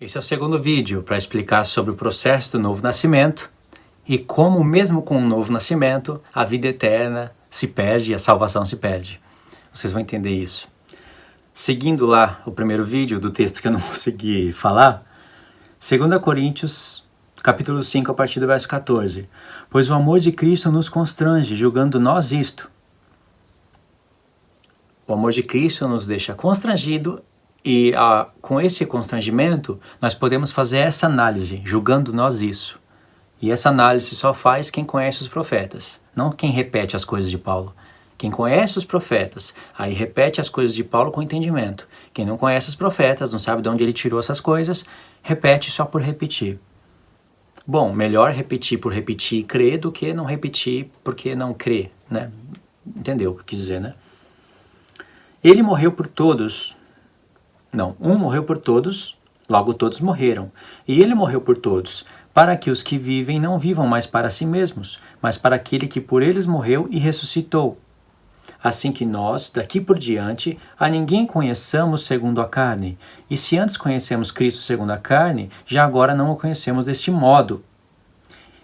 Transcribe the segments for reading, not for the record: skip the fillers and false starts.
Esse é o segundo vídeo para explicar sobre o processo do novo nascimento e como, mesmo com o novo nascimento, a vida eterna se perde e a salvação se perde. Vocês vão entender isso. Seguindo lá o primeiro vídeo do texto que eu não consegui falar, 2 Coríntios, capítulo 5, a partir do verso 14. Pois o amor de Cristo nos constrange, julgando nós isto. O amor de Cristo nos deixa constrangido e com esse constrangimento nós podemos fazer essa análise, julgando nós isso. E essa análise só faz quem conhece os profetas, não quem repete as coisas de Paulo. Quem conhece os profetas, aí repete as coisas de Paulo com entendimento. Quem não conhece os profetas, não sabe de onde ele tirou essas coisas, repete só por repetir. Bom, melhor repetir por repetir e crer do que não repetir porque não crê, né? Entendeu o que eu quis dizer, né? Ele morreu por todos. Não, um morreu por todos, logo todos morreram. E ele morreu por todos, para que os que vivem não vivam mais para si mesmos, mas para aquele que por eles morreu e ressuscitou. Assim que nós, daqui por diante, a ninguém conheçamos segundo a carne. E se antes conhecemos Cristo segundo a carne, já agora não o conhecemos deste modo.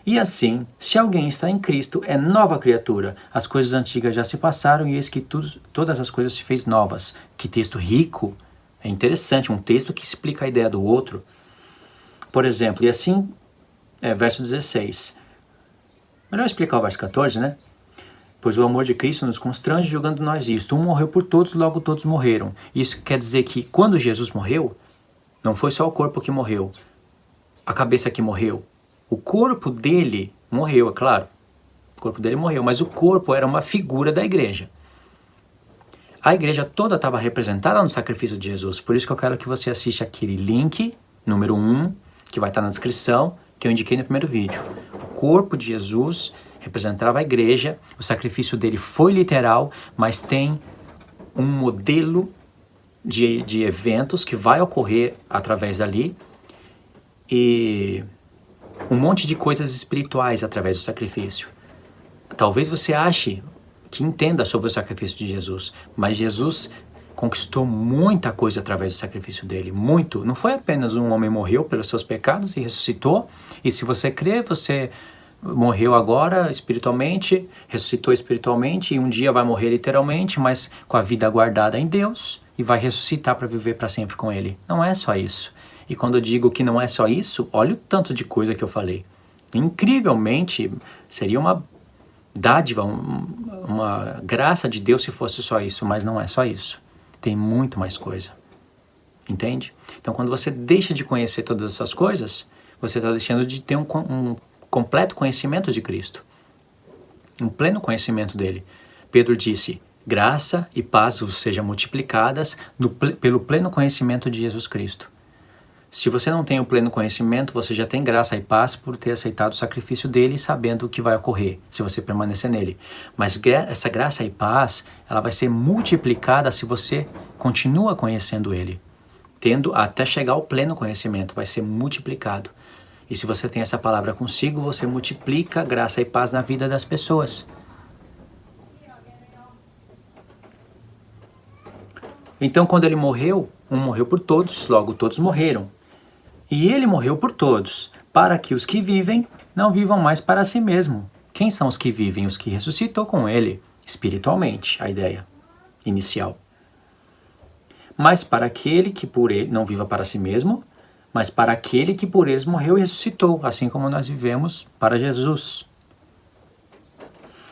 E assim, se alguém está em Cristo, é nova criatura. As coisas antigas já se passaram e eis que todas as coisas se fez novas. Que texto rico! É interessante, um texto que explica a ideia do outro. Por exemplo, e assim, verso 16. Melhor explicar o verso 14, né? Pois o amor de Cristo nos constrange, julgando nós isto. Um morreu por todos, logo todos morreram. Isso quer dizer que quando Jesus morreu, não foi só o corpo que morreu, a cabeça que morreu. O corpo dele morreu, é claro. O corpo dele morreu, mas o corpo era uma figura da igreja. A igreja toda estava representada no sacrifício de Jesus. Por isso que eu quero que você assista aquele link, número 1, que vai estar na descrição, que eu indiquei no primeiro vídeo. O corpo de Jesus representava a igreja, o sacrifício dele foi literal, mas tem um modelo de eventos que vai ocorrer através dali e um monte de coisas espirituais através do sacrifício. Talvez você ache que entenda sobre o sacrifício de Jesus, mas Jesus conquistou muita coisa através do sacrifício dele, muito. Não foi apenas um homem morreu pelos seus pecados e ressuscitou, e se você crê, você morreu agora espiritualmente, ressuscitou espiritualmente, e um dia vai morrer literalmente, mas com a vida guardada em Deus, e vai ressuscitar para viver para sempre com Ele. Não é só isso. E quando eu digo que não é só isso, olha o tanto de coisa que eu falei. Incrivelmente, seria uma dádiva, uma graça de Deus se fosse só isso, mas não é só isso. Tem muito mais coisa. Entende? Então, quando você deixa de conhecer todas essas coisas, você está deixando de ter um completo conhecimento de Cristo. Um pleno conhecimento dele. Pedro disse, graça e paz vos sejam multiplicadas pelo pleno conhecimento de Jesus Cristo. Se você não tem o pleno conhecimento, você já tem graça e paz por ter aceitado o sacrifício dele e sabendo o que vai ocorrer, se você permanecer nele. Mas essa graça e paz, ela vai ser multiplicada se você continua conhecendo ele. Tendo até chegar ao pleno conhecimento, vai ser multiplicado. E se você tem essa palavra consigo, você multiplica graça e paz na vida das pessoas. Então, quando ele morreu, um morreu por todos, logo todos morreram. E ele morreu por todos, para que os que vivem não vivam mais para si mesmo. Quem são os que vivem? Os que ressuscitou com ele, espiritualmente, a ideia inicial. Mas para aquele que por ele não viva para si mesmo, mas para aquele que por eles morreu e ressuscitou, assim como nós vivemos para Jesus.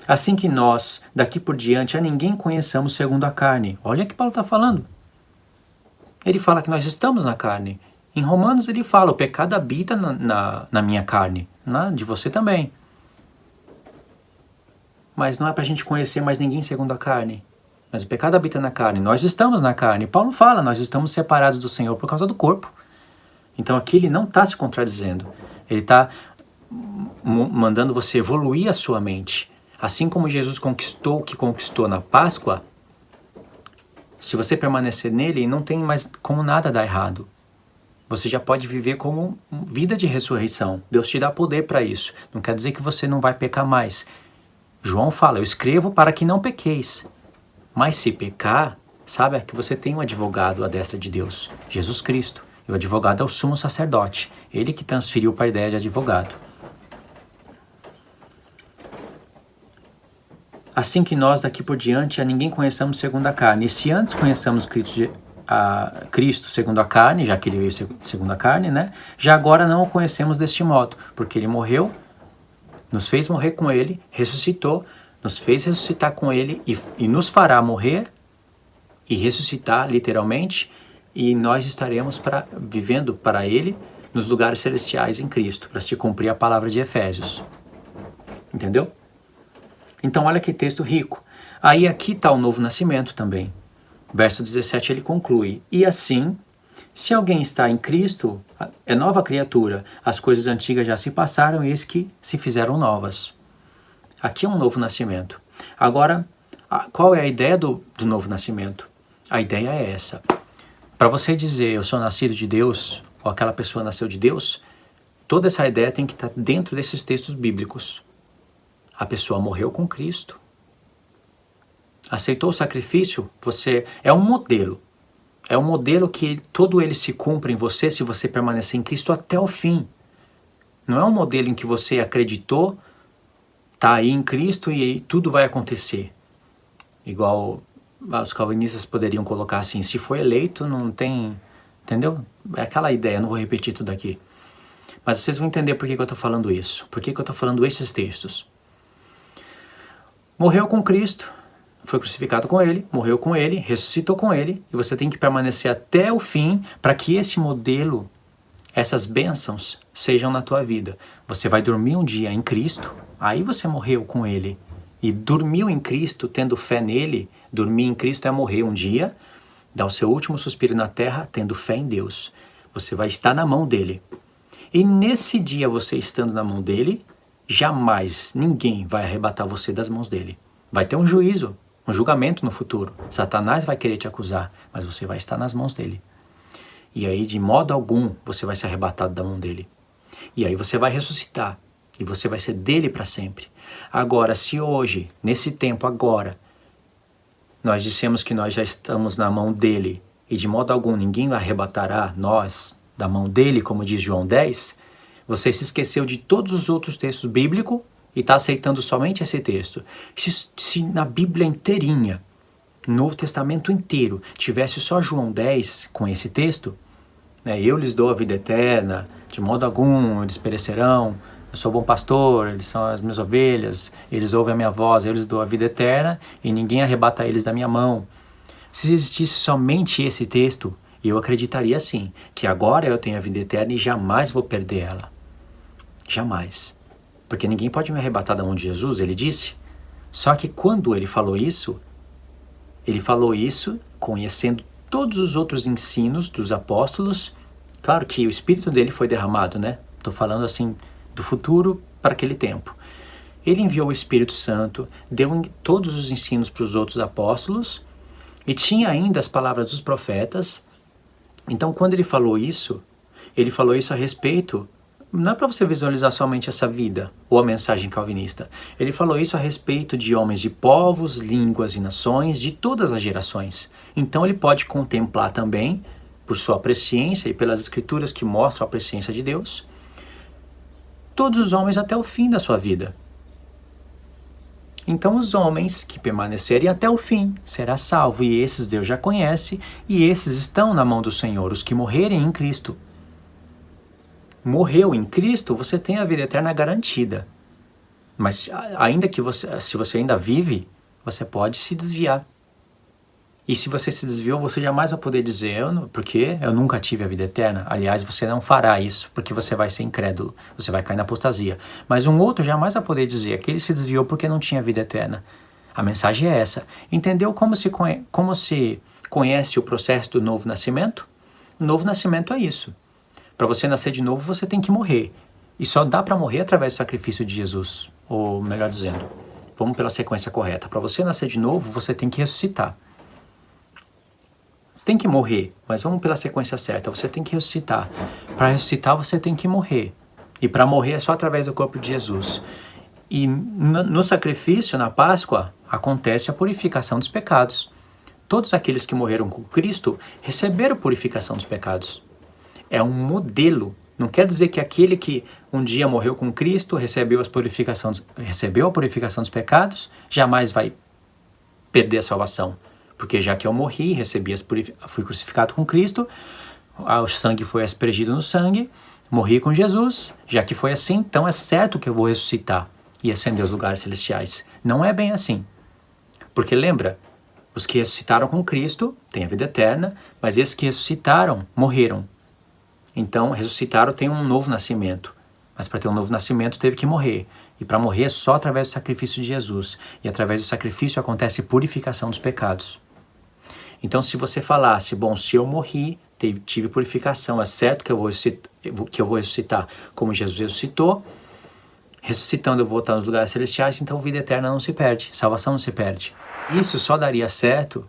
Assim que nós, daqui por diante, a ninguém conheçamos segundo a carne. Olha o que Paulo está falando. Ele fala que nós estamos na carne. Em Romanos ele fala, o pecado habita na minha carne, de você também. Mas não é para a gente conhecer mais ninguém segundo a carne. Mas o pecado habita na carne, nós estamos na carne. Paulo fala, nós estamos separados do Senhor por causa do corpo. Então aqui ele não está se contradizendo. Ele está mandando você evoluir a sua mente. Assim como Jesus conquistou o que conquistou na Páscoa, se você permanecer nele, não tem mais como nada dar errado. Você já pode viver como vida de ressurreição. Deus te dá poder para isso. Não quer dizer que você não vai pecar mais. João fala, eu escrevo para que não pequeis. Mas se pecar, saiba que você tem um advogado à destra de Deus, Jesus Cristo. E o advogado é o sumo sacerdote. Ele que transferiu para a ideia de advogado. Assim que nós daqui por diante a ninguém conheçamos segundo a carne. E se antes conheçamos Cristo segundo a carne, já que ele veio segundo a carne, né? Já agora não o conhecemos deste modo, porque ele morreu, nos fez morrer com ele, ressuscitou, nos fez ressuscitar com ele e nos fará morrer e ressuscitar literalmente, e nós estaremos vivendo para ele nos lugares celestiais em Cristo, para se cumprir a palavra de Efésios. Entendeu? Então olha que texto rico. Aí aqui está o novo nascimento também. Verso 17 ele conclui: e assim, se alguém está em Cristo, é nova criatura, as coisas antigas já se passaram e eis que se fizeram novas. Aqui é um novo nascimento. Agora, qual é a ideia do novo nascimento? A ideia é essa. Para você dizer eu sou nascido de Deus, ou aquela pessoa nasceu de Deus, toda essa ideia tem que estar dentro desses textos bíblicos. A pessoa morreu com Cristo. Aceitou o sacrifício, você é um modelo. É um modelo que todo ele se cumpre em você se você permanecer em Cristo até o fim. Não é um modelo em que você acreditou, está aí em Cristo e aí tudo vai acontecer. Igual os calvinistas poderiam colocar assim, se foi eleito não tem... Entendeu? É aquela ideia, não vou repetir tudo aqui. Mas vocês vão entender por que eu estou falando isso. Por que eu estou falando esses textos. Morreu com Cristo, foi crucificado com ele, morreu com ele, ressuscitou com ele, e você tem que permanecer até o fim para que esse modelo, essas bênçãos, sejam na tua vida. Você vai dormir um dia em Cristo, aí você morreu com ele, e dormiu em Cristo, tendo fé nele. Dormir em Cristo é morrer um dia, dar o seu último suspiro na terra, tendo fé em Deus. Você vai estar na mão dele. E nesse dia, você estando na mão dele, jamais ninguém vai arrebatar você das mãos dele. Vai ter um juízo, um julgamento no futuro. Satanás vai querer te acusar, mas você vai estar nas mãos dele. E aí, de modo algum, você vai ser arrebatado da mão dele. E aí você vai ressuscitar. E você vai ser dele para sempre. Agora, se hoje, nesse tempo agora, nós dissemos que nós já estamos na mão dele, e de modo algum ninguém arrebatará nós da mão dele, como diz João 10, você se esqueceu de todos os outros textos bíblicos e está aceitando somente esse texto. Se na Bíblia inteirinha, no Novo Testamento inteiro, tivesse só João 10 com esse texto, né, eu lhes dou a vida eterna, de modo algum eles perecerão, eu sou bom pastor, eles são as minhas ovelhas, eles ouvem a minha voz, eu lhes dou a vida eterna e ninguém arrebata eles da minha mão. Se existisse somente esse texto, eu acreditaria sim, que agora eu tenho a vida eterna e jamais vou perder ela. Jamais. Porque ninguém pode me arrebatar da mão de Jesus, ele disse. Só que quando ele falou isso conhecendo todos os outros ensinos dos apóstolos. Claro que o Espírito dele foi derramado, né? Estou falando assim do futuro para aquele tempo. Ele enviou o Espírito Santo, deu todos os ensinos para os outros apóstolos e tinha ainda as palavras dos profetas. Então, quando ele falou isso a respeito... Não é para você visualizar somente essa vida ou a mensagem calvinista. Ele falou isso a respeito de homens de povos, línguas e nações, de todas as gerações. Então ele pode contemplar também, por sua presciência e pelas escrituras que mostram a presciência de Deus, todos os homens até o fim da sua vida. Então os homens que permanecerem até o fim será salvo, e esses Deus já conhece, e esses estão na mão do Senhor, os que morrerem em Cristo. Morreu em Cristo, você tem a vida eterna garantida. Mas ainda que se você ainda vive, você pode se desviar. E se você se desviou, você jamais vai poder dizer, porque eu nunca tive a vida eterna. Aliás, você não fará isso, porque você vai ser incrédulo, você vai cair na apostasia. Mas um outro jamais vai poder dizer que ele se desviou porque não tinha vida eterna. A mensagem é essa. Entendeu como se conhece o processo do novo nascimento? O novo nascimento é isso. Para você nascer de novo, você tem que morrer. E só dá para morrer através do sacrifício de Jesus. Ou melhor dizendo, vamos pela sequência correta. Para você nascer de novo, você tem que ressuscitar. Você tem que morrer, mas vamos pela sequência certa. Você tem que ressuscitar. Para ressuscitar, você tem que morrer. E para morrer é só através do corpo de Jesus. E no sacrifício, na Páscoa, acontece a purificação dos pecados. Todos aqueles que morreram com Cristo receberam purificação dos pecados. é um modelo. Não quer dizer que aquele que um dia morreu com Cristo, recebeu a purificação dos pecados, jamais vai perder a salvação. Porque já que eu morri, fui crucificado com Cristo, o sangue foi aspergido no sangue, morri com Jesus, já que foi assim, então é certo que eu vou ressuscitar e ascender aos lugares celestiais. Não é bem assim. Porque lembra, os que ressuscitaram com Cristo têm a vida eterna, mas esses que ressuscitaram morreram. Então, ressuscitaram tem um novo nascimento. Mas para ter um novo nascimento teve que morrer. E para morrer é só através do sacrifício de Jesus. E através do sacrifício acontece purificação dos pecados. Então, se você falasse, bom, se eu morri, tive purificação, é certo que eu vou ressuscitar como Jesus ressuscitou, ressuscitando eu vou voltar nos lugares celestiais, então vida eterna não se perde, salvação não se perde. Isso só daria certo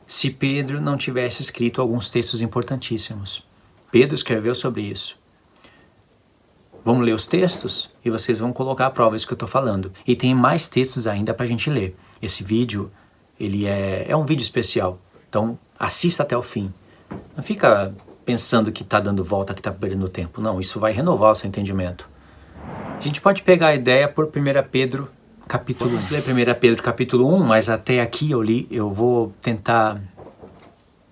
se Pedro não tivesse escrito alguns textos importantíssimos. Pedro escreveu sobre isso. Vamos ler os textos e vocês vão colocar à prova isso que eu estou falando. E tem mais textos ainda para a gente ler. Esse vídeo, ele é um vídeo especial. Então, assista até o fim. Não fica pensando que está dando volta, que está perdendo tempo. Não, isso vai renovar o seu entendimento. A gente pode pegar a ideia por 1 Pedro, capítulo 1. Vamos ler 1 Pedro, capítulo 1, mas até aqui eu vou tentar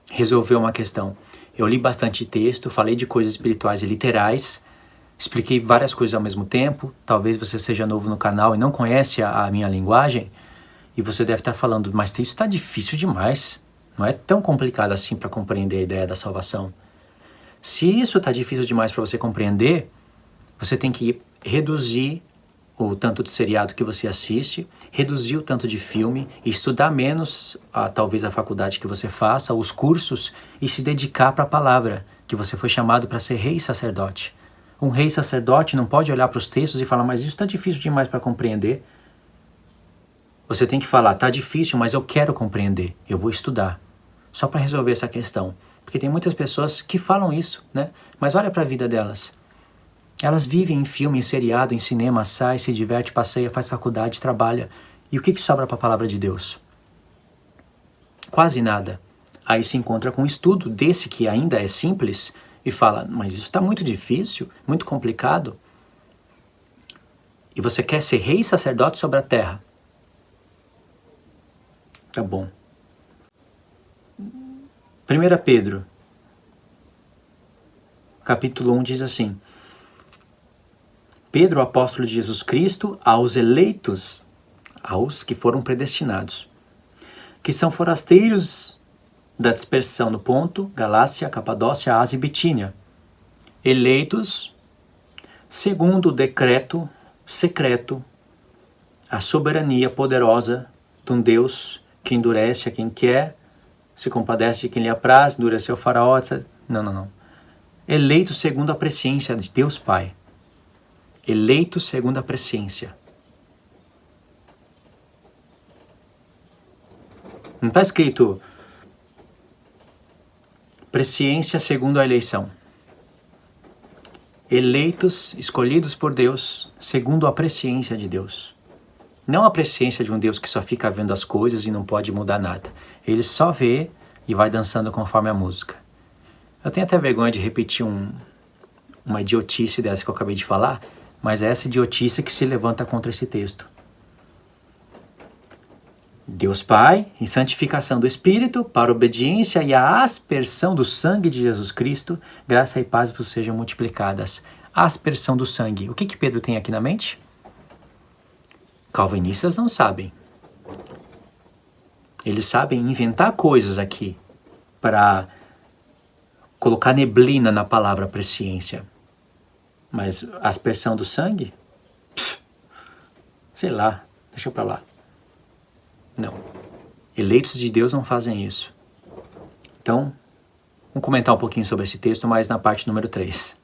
resolver uma questão. Eu li bastante texto, falei de coisas espirituais e literais, expliquei várias coisas ao mesmo tempo. Talvez você seja novo no canal e não conhece a minha linguagem, e você deve estar falando, mas isso está difícil demais. Não é tão complicado assim para compreender a ideia da salvação. Se isso está difícil demais para você compreender, você tem que reduzir o tanto de seriado que você assiste, reduzir o tanto de filme, estudar menos, talvez a faculdade que você faça, os cursos, e se dedicar para a palavra, que você foi chamado para ser rei e sacerdote. Um rei e sacerdote não pode olhar para os textos e falar, mas isso está difícil demais para compreender. Você tem que falar, está difícil, mas eu quero compreender, eu vou estudar. Só para resolver essa questão. Porque tem muitas pessoas que falam isso, né? Mas olha para a vida delas. Elas vivem em filme, em seriado, em cinema, sai, se diverte, passeia, faz faculdade, trabalha. E o que sobra para a palavra de Deus? Quase nada. Aí se encontra com um estudo desse que ainda é simples e fala, mas isso está muito difícil, muito complicado. E você quer ser rei e sacerdote sobre a terra. Tá bom. 1 Pedro, capítulo 1 diz assim: Pedro, apóstolo de Jesus Cristo, aos eleitos, aos que foram predestinados, que são forasteiros da dispersão no Ponto, Galácia, Capadócia, Ásia e Bitínia, eleitos segundo o decreto secreto, a soberania poderosa de um Deus que endurece a quem quer, se compadece de quem lhe apraz, endureceu o faraó, etc. Não. Eleito segundo a presciência de Deus Pai. Eleito segundo a presciência. Não está escrito presciência segundo a eleição. Eleitos, escolhidos por Deus, segundo a presciência de Deus. Não a presciência de um Deus que só fica vendo as coisas e não pode mudar nada. Ele só vê e vai dançando conforme a música. Eu tenho até vergonha de repetir uma idiotice dessa que eu acabei de falar, mas é essa idiotice que se levanta contra esse texto. Deus Pai, em santificação do Espírito, para a obediência e a aspersão do sangue de Jesus Cristo, graça e paz vos sejam multiplicadas. Aspersão do sangue. O que Pedro tem aqui na mente? Calvinistas não sabem. Eles sabem inventar coisas aqui para colocar neblina na palavra presciência. Mas aspersão do sangue? Sei lá, deixa pra lá. Não. Eleitos de Deus não fazem isso. Então, vamos comentar um pouquinho sobre esse texto, mas na parte número 3.